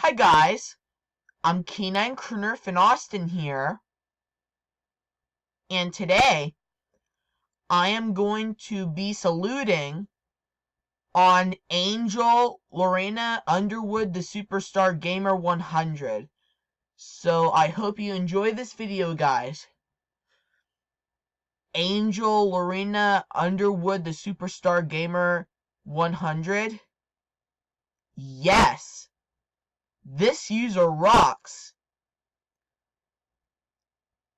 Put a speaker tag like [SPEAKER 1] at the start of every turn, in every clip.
[SPEAKER 1] Hi guys, I'm K9 Crooner Finn Austin here, and today I am going to be saluting on Angel LorenaTheSuperStarGamer 100. So I hope you enjoy this video, guys. Angel LorenaTheSuperStarGamer 100. Yes, this user rocks.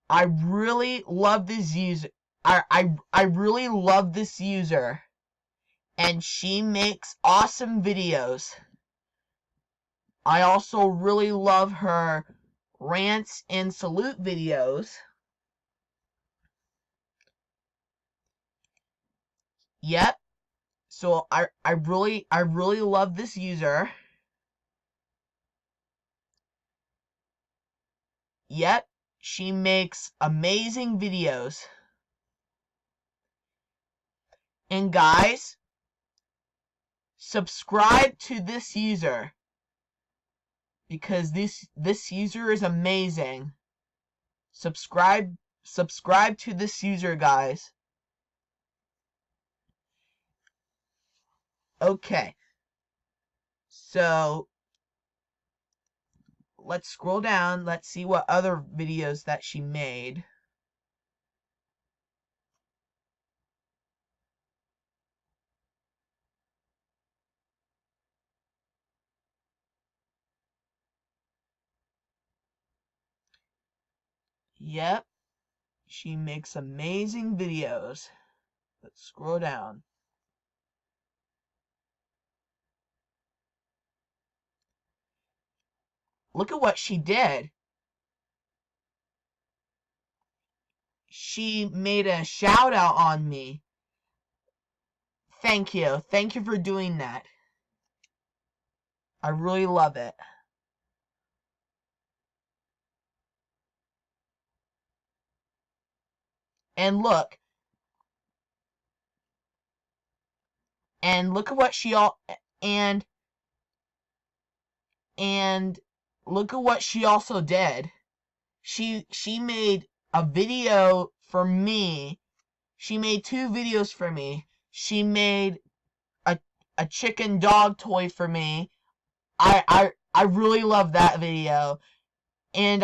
[SPEAKER 1] I really love this user. I really love this user. And she makes awesome videos. I also really love her rants and salute videos. Yep. So I really love this user. Yep. She makes amazing videos. And guys, subscribe to this user, because this user is amazing. Subscribe to this user, guys. Okay. So let's scroll down. Let's see what other videos that she made. Yep, she makes amazing videos. Let's scroll down. Look at what she did. She made a shout out on me. Thank you. Thank you for doing that. I really love it. And look. And look at what she and look at what she also did. She made a video for me. She made 2 videos for me. She made a chicken dog toy for me. I really love that video. And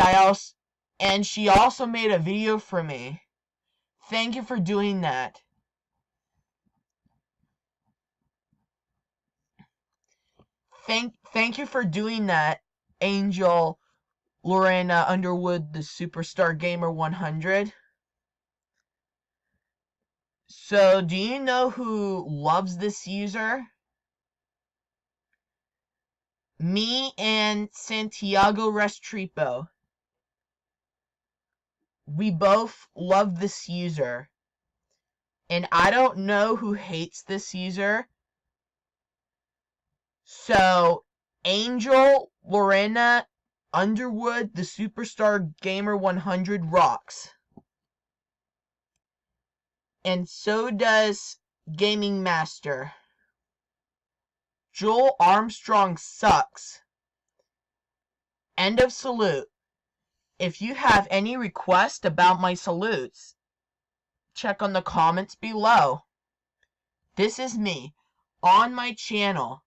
[SPEAKER 1] she also made a video for me. Thank you for doing that. Thank you for doing that, Angel Lorena Underwood, the Superstar Gamer 100. So, do you know who loves this user? Me and Santiago Restrepo. We both love this user. And I don't know who hates this user. So, Angel Lorena Underwood, the Superstar Gamer 100 rocks. And so does Gaming Master. Joel Armstrong sucks. End of salute. If you have any requests about my salutes, check on the comments below. This is me on my channel.